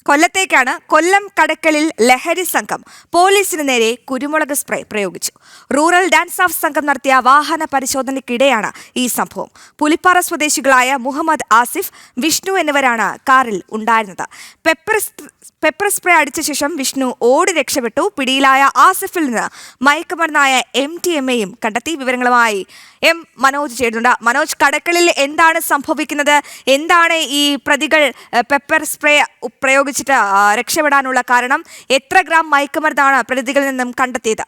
കൊല്ലത്തേക്കാണ്. കൊല്ലം കടക്കലിൽ ലഹരി സംഘം പോലീസിന് നേരെ കുരുമുളക് സ്പ്രേ പ്രയോഗിച്ചു. റൂറൽ ഡാൻസ് ഓഫ് സംഘം നടത്തിയ വാഹന പരിശോധനയ്ക്കിടെയാണ് ഈ സംഭവം. പുലിപ്പാറ സ്വദേശികളായ മുഹമ്മദ് ആസിഫ്, വിഷ്ണു എന്നിവരാണ് കാറിൽ ഉണ്ടായിരുന്നത്. പെപ്പർ സ്പ്രേ അടിച്ച ശേഷം വിഷ്ണു ഓടി രക്ഷപ്പെട്ടു. പിടിയിലായ ആസിഫിൽ നിന്ന് മയക്കുമരുന്നായ MDMAയും കണ്ടെത്തി. വിവരങ്ങളുമായി മനോജ് ചേരുന്നുണ്ട്. മനോജ്, കടക്കലിൽ എന്താണ് സംഭവിക്കുന്നത്? എന്താണ് ഈ പ്രതികൾ പെപ്പർ സ്പ്രേ പ്രയോഗിച്ചിട്ട് രക്ഷപ്പെടാനുള്ള കാരണം? എത്ര ഗ്രാം മയക്കുമരുന്നാണ് പ്രതികളിൽ നിന്നും കണ്ടെത്തിയത്?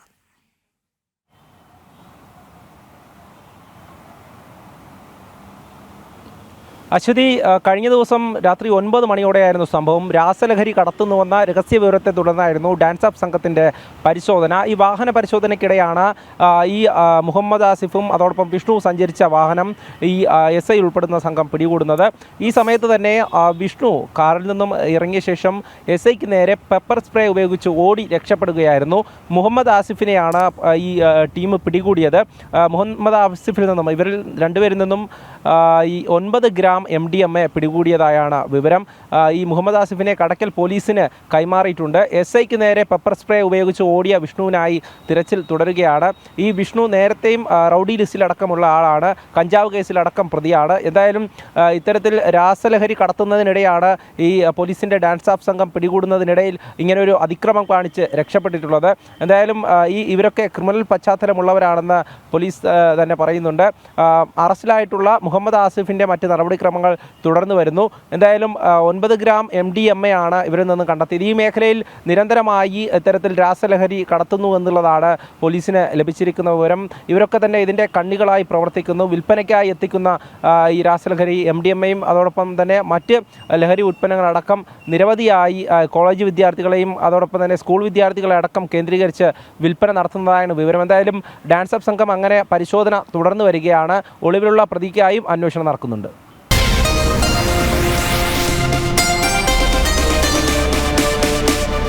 അശ്വതി, കഴിഞ്ഞ ദിവസം രാത്രി 9 മണിയോടെയായിരുന്നു സംഭവം. രാസലഹരി കടത്തുന്നുവെന്ന രഹസ്യ വിവരത്തെ തുടർന്നായിരുന്നു ഡാൻസ് ഓഫ് സംഘത്തിൻ്റെ പരിശോധന. ഈ വാഹന പരിശോധനയ്ക്കിടെയാണ് ഈ മുഹമ്മദ് ആസിഫും അതോടൊപ്പം വിഷ്ണു സഞ്ചരിച്ച വാഹനം ഈ SI ഉൾപ്പെടുന്ന സംഘം പിടികൂടുന്നത്. ഈ സമയത്ത് തന്നെ വിഷ്ണു കാറിൽ നിന്നും ഇറങ്ങിയ ശേഷം SIക്ക് നേരെ പെപ്പർ സ്പ്രേ ഉപയോഗിച്ച് ഓടി രക്ഷപ്പെടുകയായിരുന്നു. മുഹമ്മദ് ആസിഫിനെയാണ് ഈ ടീം പിടികൂടിയത്. മുഹമ്മദ് ആസിഫിൽ നിന്നും ഇവരിൽ രണ്ടുപേരിൽ നിന്നും ഈ 9 ഗ്രാം MDMA പിടികൂടിയതായാണ് വിവരം. ഈ മുഹമ്മദ് ആസിഫിനെ കടക്കൽ പോലീസിന് കൈമാറിയിട്ടുണ്ട്. SIക്ക് നേരെ പെപ്പർ സ്പ്രേ ഉപയോഗിച്ച് ഓടിയ വിഷ്ണുവിനായി തിരച്ചിൽ തുടരുകയാണ്. ഈ വിഷ്ണു നേരത്തെയും റൗഡി ലിസ്റ്റിലടക്കമുള്ള ആളാണ്, കഞ്ചാവ് കേസിലടക്കം പ്രതിയാണ്. എന്തായാലും ഇത്തരത്തിൽ രാസലഹരി കടത്തുന്നതിനിടെയാണ് ഈ പോലീസിൻ്റെ ഡാൻസ് ഓഫ് സംഘം പിടികൂടുന്നതിനിടയിൽ ഇങ്ങനെയൊരു അതിക്രമം കാണിച്ച് രക്ഷപ്പെട്ടിട്ടുള്ളത്. എന്തായാലും ഇവരൊക്കെ ക്രിമിനൽ പശ്ചാത്തലമുള്ളവരാണെന്ന് പോലീസ് തന്നെ പറയുന്നുണ്ട്. അറസ്റ്റിലായിട്ടുള്ള മുഹമ്മദ് ആസിഫിൻ്റെ മറ്റ് നടപടിക്രമങ്ങൾ തുടർന്നു വരുന്നു. എന്തായാലും 9 ഗ്രാം MDMA ആണ് ഇവരിൽ നിന്ന് കണ്ടെത്തിയത്. ഈ മേഖലയിൽ നിരന്തരമായി ഇത്തരത്തിൽ രാസലഹരി കടത്തുന്നു എന്നുള്ളതാണ് പോലീസിന് ലഭിച്ചിരിക്കുന്ന വിവരം. ഇവരൊക്കെ തന്നെ ഇതിൻ്റെ കണ്ണികളായി പ്രവർത്തിക്കുന്നു. വിൽപ്പനയ്ക്കായി എത്തിക്കുന്ന ഈ രാസലഹരി MDMAയും അതോടൊപ്പം തന്നെ മറ്റ് ലഹരി ഉൽപ്പന്നങ്ങളടക്കം നിരവധിയായി കോളേജ് വിദ്യാർത്ഥികളെയും അതോടൊപ്പം തന്നെ സ്കൂൾ വിദ്യാർത്ഥികളെ അടക്കം കേന്ദ്രീകരിച്ച് വിൽപ്പന നടത്തുന്നതായാണ് വിവരം. എന്തായാലും ഡാൻസ് ഓഫ് സംഘം അങ്ങനെ പരിശോധന തുടർന്നു വരികയാണ്. ഒളിവിലുള്ള പ്രതിക്കായും അന്വേഷണം നടക്കുന്നുണ്ട്.